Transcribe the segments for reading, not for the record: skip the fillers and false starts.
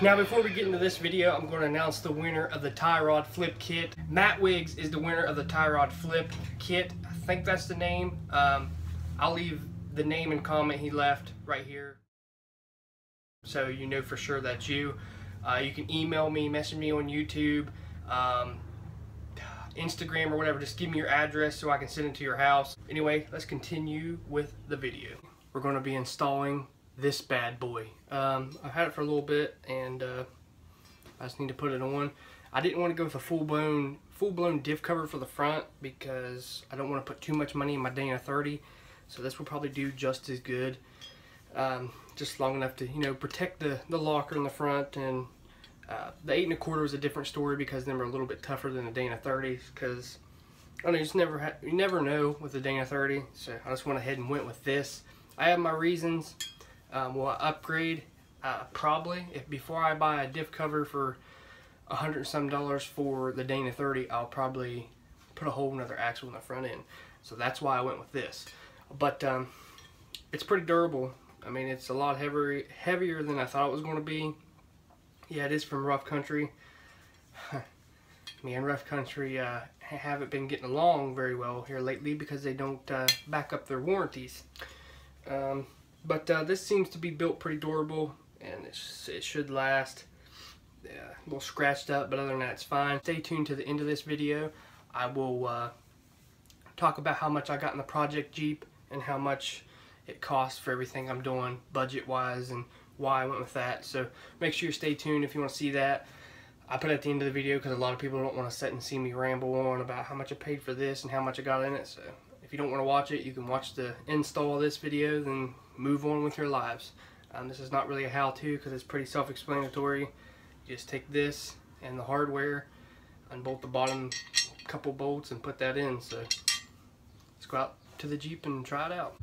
Now before we get into this video, I'm going to announce the winner of the tie rod flip kit. Matt Wiggs is the winner of the tie rod flip kit. I think that's the name. I'll leave the name and comment he left right here, so you know for sure that's you. You can email me, message me on YouTube, Instagram or whatever. Just give me your address so I can send it to your house. Anyway, let's continue with the video. We're going to be installing this bad boy. I've had it for a little bit and I just need to put it on. I didn't want to go with a full-blown diff cover for the front because I don't want to put too much money in my Dana 30. So this will probably do just as good. Just long enough to, you know, protect the locker in the front. And the 8 1/4 is a different story because them are a little bit tougher than the Dana 30s. Because I don't know, you never know with the Dana 30. So I just went ahead and went with this. I have my reasons. Will I upgrade? Probably. Before I buy a diff cover for $100 and some for the Dana 30, I'll probably put a whole nother axle in the front end. So that's why I went with this. But it's pretty durable. I mean, it's a lot heavier than I thought it was going to be. Yeah, it is from rough country. Me and rough country haven't been getting along very well here lately because they don't back up their warranties. But this seems to be built pretty durable, and it should last. Yeah, a little scratched up, but other than that, it's fine. Stay tuned to the end of this video. I will talk about how much I got in the project Jeep and how much it costs for everything I'm doing budget-wise and why I went with that. So make sure you stay tuned if you want to see that. I put it at the end of the video because a lot of people don't want to sit and see me ramble on about how much I paid for this and how much I got in it. So if you don't want to watch it, you can watch the install of this video, then move on with your lives. This is not really a how-to because it's pretty self-explanatory. You just take this and the hardware, unbolt the bottom couple bolts and put that in. So let's go out to the Jeep and try it out.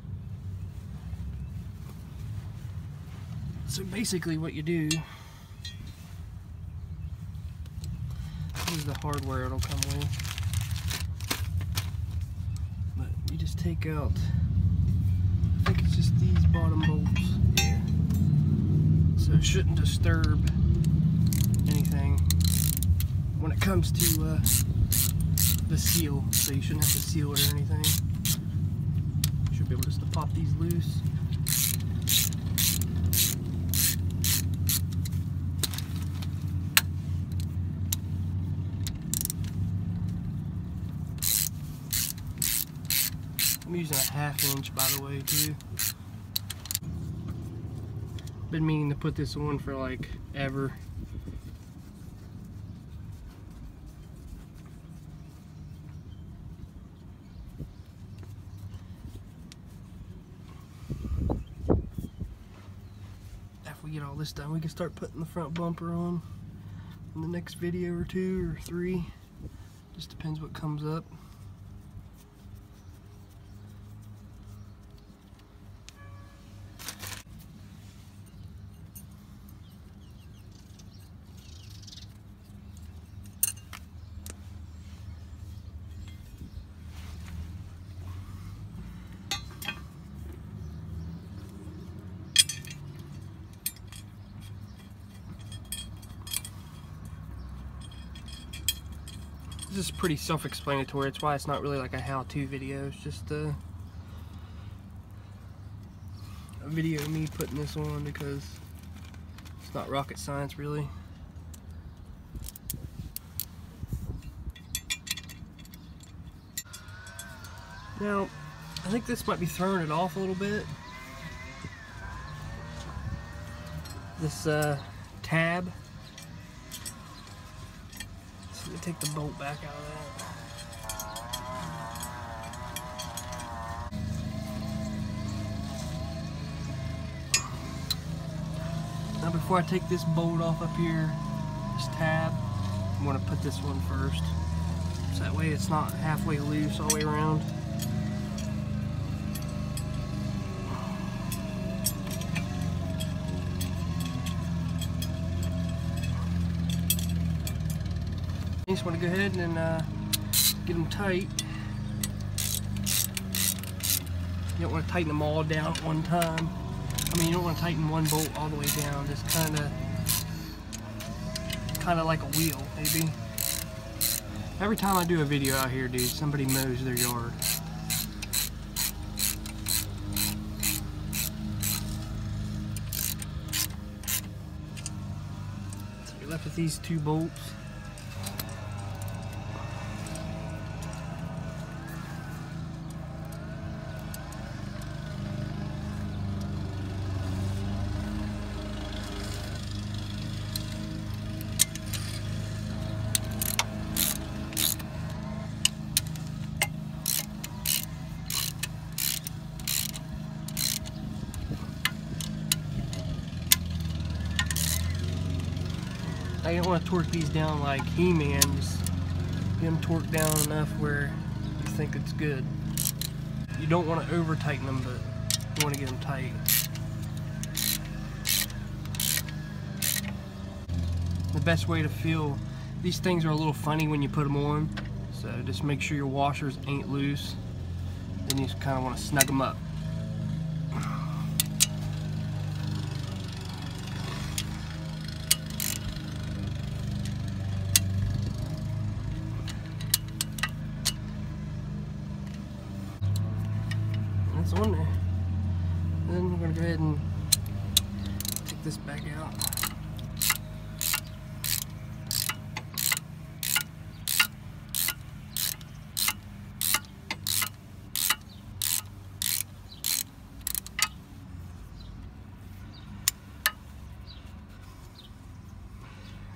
So basically what you do, here's the hardware it'll come with. But you just take out, I think it's just these bottom bolts. Yeah. So it shouldn't disturb anything when it comes to the seal. So you shouldn't have to seal it or anything. You should be able just to pop these loose. I'm using a 1/2 inch, by the way, too. Been meaning to put this on for like ever. After we get all this done, we can start putting the front bumper on in the next video or 2 or 3. Just depends what comes up. This is pretty self-explanatory. It's why it's not really like a how-to video. It's just a video of me putting this on because it's not rocket science, really. Now, I think this might be throwing it off a little bit. This tab. Let me take the bolt back out of that. Now before I take this bolt off up here, this tab, I'm going to put this one first. So that way it's not halfway loose all the way around. You just want to go ahead and get them tight. You don't want to tighten them all down at one time. I mean, you don't want to tighten one bolt all the way down. Just kind of kind of like a wheel, maybe. Every time I do a video out here, dude, somebody mows their yard. So we're left with these 2 bolts. Now you don't want to torque these down like He-Man, just get them torqued down enough where you think it's good. You don't want to over tighten them, but you want to get them tight. The best way to feel, these things are a little funny when you put them on, so just make sure your washers ain't loose. Then you just kind of want to snug them up. That's on there. Then we're going to go ahead and take this back out.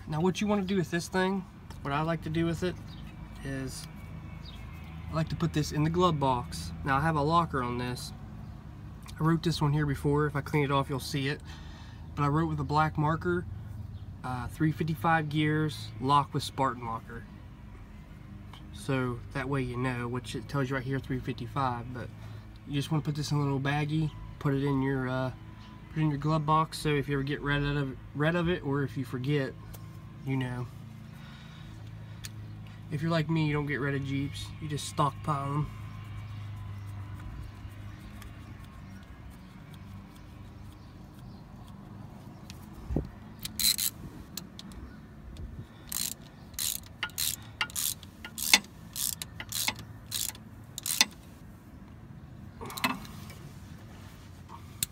Now what you want to do with this thing, what I like to do with it is I like to put this in the glove box. Now I have a locker on this. I wrote this one here before. If I clean it off you'll see it. But I wrote with a black marker, 355 gears, lock with Spartan locker. So that way you know, which it tells you right here 355. But you just want to put this in a little baggie, put it in your glove box. So if you ever get rid of it, or if you forget, you know. If you're like me, you don't get rid of Jeeps, you just stockpile them.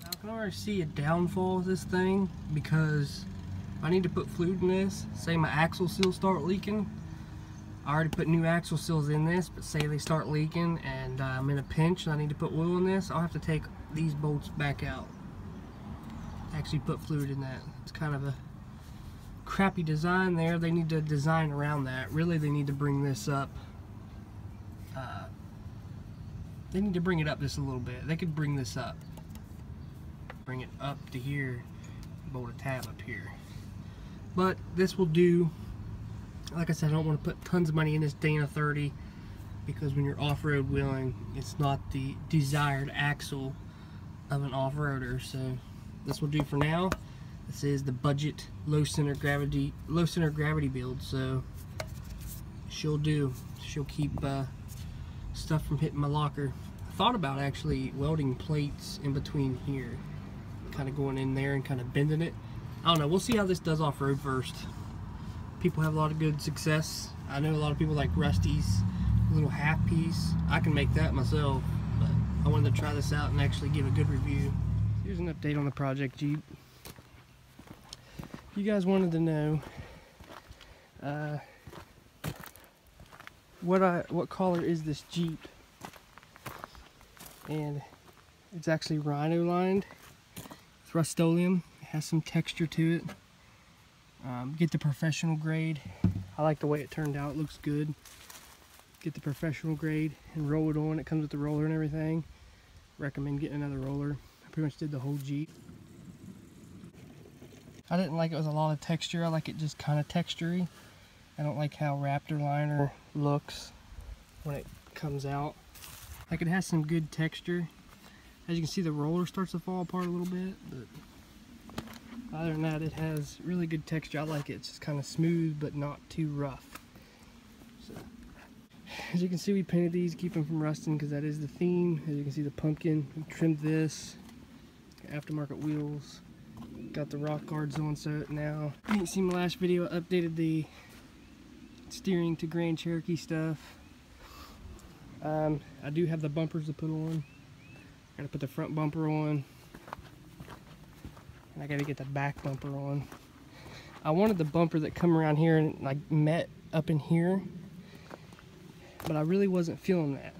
Now I can already see a downfall of this thing, because if I need to put fluid in this, say my axle seals start leaking, I already put new axle seals in this, but say they start leaking and I'm in a pinch and I need to put oil in this, I'll have to take these bolts back out. Actually put fluid in that. It's kind of a crappy design there. They need to design around that. Really, they need to bring this up. They need to bring it up just a little bit. They could bring this up. Bring it up to here, bolt a tab up here. But this will do. Like I said, I don't want to put tons of money in this Dana 30, because when you're off-road wheeling, it's not the desired axle of an off-roader. So this will do for now. This is the budget low center gravity build. So she'll do. She'll keep stuff from hitting my locker. I thought about actually welding plates in between here, kind of going in there and kind of bending it. I don't know. We'll see how this does off-road first. People have a lot of good success. I know a lot of people like Rusty's little half piece. I can make that myself, but I wanted to try this out and actually give a good review. Here's an update on the project Jeep. You guys wanted to know what color is this Jeep, and it's actually rhino lined. It's Rust-Oleum. It has some texture to it. Get the professional grade. I like the way it turned out. It looks good. Get the professional grade and roll it on. It comes with the roller and everything. Recommend getting another roller. I pretty much did the whole Jeep. I didn't like it with a lot of texture. I like it just kind of textury. I don't like how Raptor liner looks when it comes out. Like, it has some good texture. As you can see, the roller starts to fall apart a little bit, but other than that, it has really good texture. I like it. It's just kind of smooth, but not too rough. So, as you can see, we painted these, keep them from rusting, because that is the theme. As you can see, the pumpkin, we trimmed this, aftermarket wheels. Got the rock guards on, so now you didn't see my last video. I updated the steering to Grand Cherokee stuff. I do have the bumpers to put on. Gotta put the front bumper on, and I gotta get the back bumper on. I wanted the bumper that come around here and like met up in here, but I really wasn't feeling that.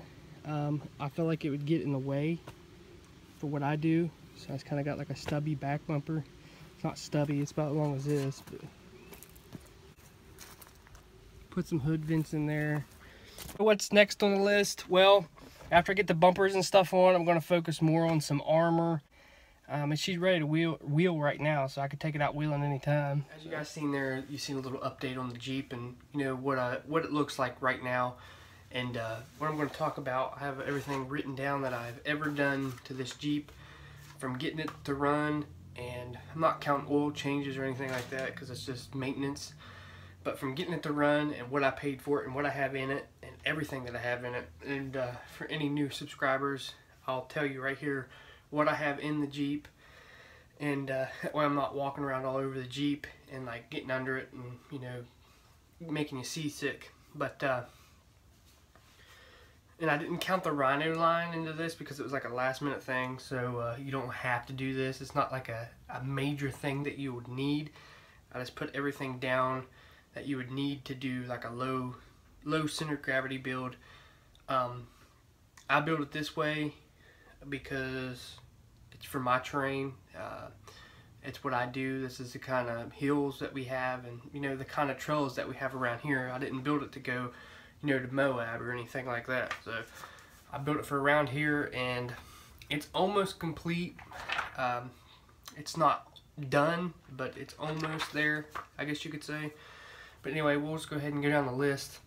I felt like it would get in the way for what I do, so I just kind of got like a stubby back bumper. It's not stubby, it's about as long as this, but put some hood vents in there. What's next on the list? Well, after I get the bumpers and stuff on, I'm going to focus more on some armor. And she's ready to wheel right now, so I could take it out wheeling anytime. As you guys seen there, you've seen a little update on the Jeep and you know what it looks like right now. And what I'm going to talk about, I have everything written down that I've ever done to this Jeep, from getting it to run, and I'm not counting oil changes or anything like that because it's just maintenance. But from getting it to run and what I paid for it and what I have in it and everything that I have in it. And for any new subscribers, I'll tell you right here what I have in the Jeep. And that way I'm not walking around all over the Jeep and like getting under it and, you know, making you seasick. But, and I didn't count the Rhino line into this because it was like a last minute thing. So you don't have to do this. It's not like a major thing that you would need. I just put everything down that you would need to do like a low center of gravity build. I build it this way because it's for my terrain. It's what I do. This is the kind of hills that we have, and you know, the kind of trails that we have around here. I didn't build it to go, you know, to Moab or anything like that. So I built it for around here, and it's almost complete. It's not done, but it's almost there, I guess you could say. But anyway, we'll just go ahead and go down the list.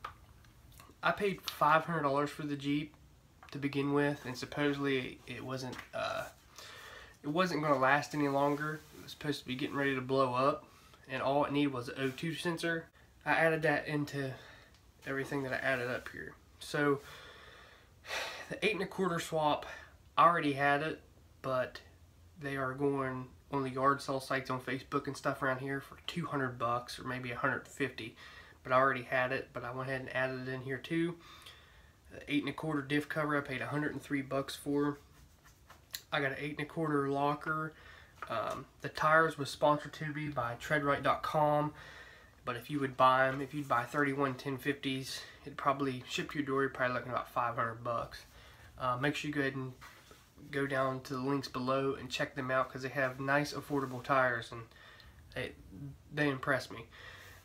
I paid $500 for the Jeep to begin with, and supposedly it wasn't going to last any longer. It was supposed to be getting ready to blow up, and all it needed was an O2 sensor. I added that into everything that I added up here. So the 8 1/4 swap, I already had it, but they are going on the yard sale sites on Facebook and stuff around here for $200 or maybe $150. But I already had it, but I went ahead and added it in here too. The 8 1/4 diff cover I paid $103 for. I got an 8 1/4 locker. The tires was sponsored to me by cherokee.ronnie. But if you would buy them, if you'd buy 31 1050s, it'd probably ship to your door. You're probably looking at about $500. Make sure you go ahead and go down to the links below and check them out because they have nice affordable tires, and they impress me.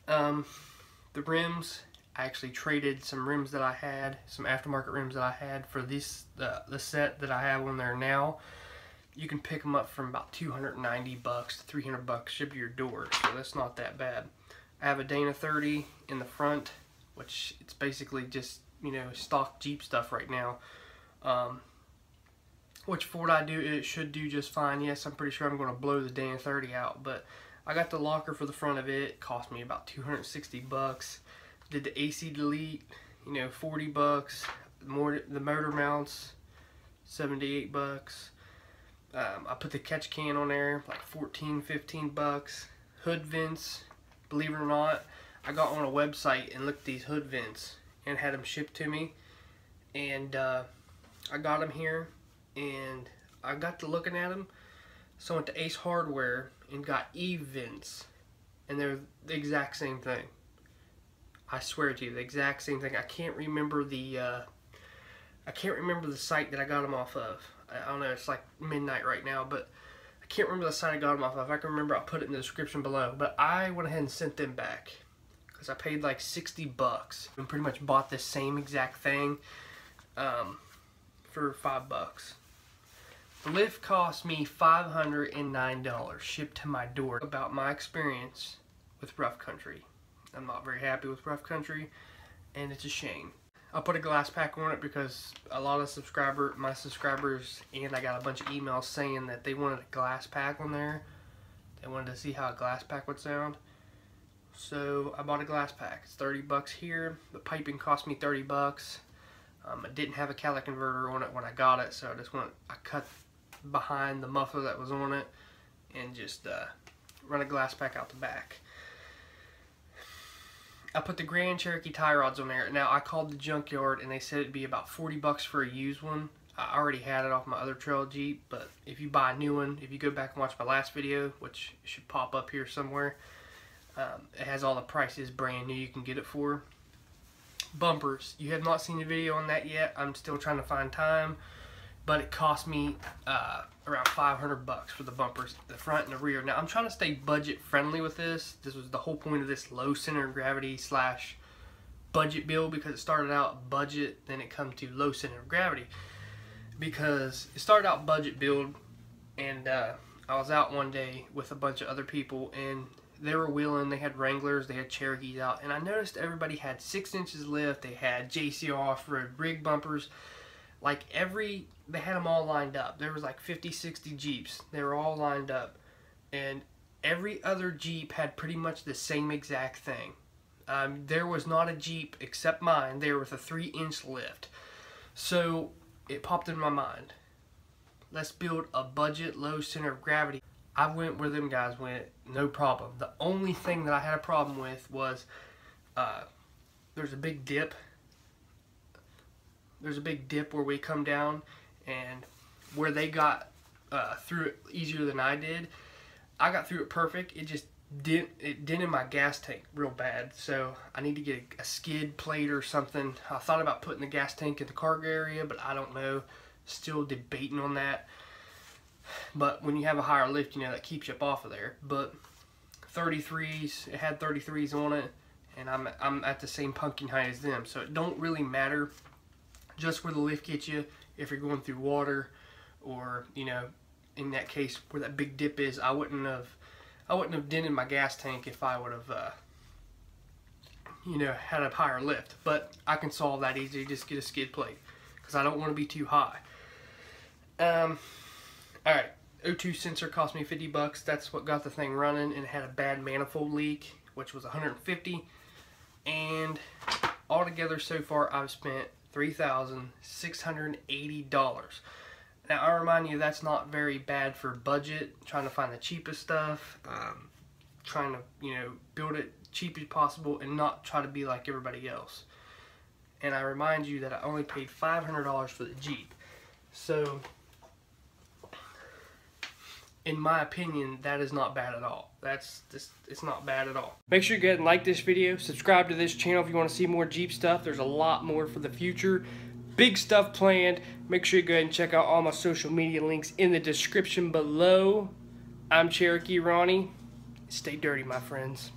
The rims, I actually traded some rims that I had, some aftermarket rims that I had for this the set that I have on there now. You can pick them up from about $290 to $300 shipped to your door, so that's not that bad. I have a Dana 30 in the front, which it's basically just, you know, stock Jeep stuff right now. Which for what I do, it should do just fine. Yes, I'm pretty sure I'm going to blow the Dana 30 out, but I got the locker for the front of it. It cost me about $260. Did the AC delete, you know, $40. The motor mounts, $78. I put the catch can on there, like $14-15. Hood vents, believe it or not, I got on a website and looked at these hood vents and had them shipped to me, and I got them here. And I got to looking at them, so I went to Ace Hardware and got Eve vents, and they're the exact same thing. I swear to you, the exact same thing. I can't remember the site that I got them off of. I don't know, it's like midnight right now, but I can't remember the site I got them off of. If I can remember, I'll put it in the description below. But I went ahead and sent them back because I paid like $60 and pretty much bought the same exact thing for $5. The lift cost me $509 shipped to my door. About my experience with rough country. I'm not very happy with rough country, and it's a shame. I'll put a glass pack on it because a lot of my subscribers, and I got a bunch of emails saying that they wanted a glass pack on there. They wanted to see how a glass pack would sound. So I bought a glass pack. It's $30 here. The piping cost me $30. I didn't have a catalytic converter on it when I got it, so I cut behind the muffler that was on it and just run a glass pack out the back. I put the Grand Cherokee tie rods on there. Now I called the junkyard and they said it'd be about 40 bucks for a used one. I already had it off my other trail Jeep, but if you buy a new one, if you go back and watch my last video, which should pop up here somewhere, it has all the prices brand new you can get it for. Bumpers, you have not seen the video on that yet. I'm still trying to find time, but it cost me around 500 bucks for the bumpers, the front and the rear. Now I'm trying to stay budget friendly with this. This was the whole point of this low center of gravity slash budget build, because it started out budget, then it come to low center of gravity. Because it started out budget build, and I was out one day with a bunch of other people, and they were wheeling. They had Wranglers, they had Cherokees out, and I noticed everybody had 6 inches lift. They had JCR off-road rig bumpers. Like they had them all lined up. There was like 50, 60 Jeeps. They were all lined up, and every other Jeep had pretty much the same exact thing. There was not a Jeep except mine there with a 3-inch lift. So it popped in my mind, let's build a budget low center of gravity. I went where them guys went, no problem. The only thing that I had a problem with was there's a big dip. There's a big dip where we come down, and where they got through it easier than I did, I got through it perfect. It just dented my gas tank real bad, so I need to get a skid plate or something. I thought about putting the gas tank in the cargo area, but I don't know. Still debating on that. But when you have a higher lift, you know, that keeps you up off of there. But 33s, it had 33s on it, and I'm at the same pumpkin height as them, so it don't really matter just where the lift gets you. If you're going through water, or, you know, in that case where that big dip is, I wouldn't have dented my gas tank if I would have, you know, had a higher lift. But I can solve that easy. Just get a skid plate, because I don't want to be too high. Alright, O2 sensor cost me 50 bucks. That's what got the thing running, and it had a bad manifold leak, which was 150. And altogether so far I've spent $3,680. Now, I remind you, that's not very bad for budget, trying to find the cheapest stuff, trying to, you know, build it cheap as possible and not try to be like everybody else. And I remind you that I only paid $500 for the Jeep. So, in my opinion, that is not bad at all. It's not bad at all. Make sure you go ahead and like this video, subscribe to this channel if you want to see more Jeep stuff. There's a lot more for the future. Big stuff planned. Make sure you go ahead and check out all my social media links in the description below. I'm Cherokee Ronnie. Stay dirty, my friends.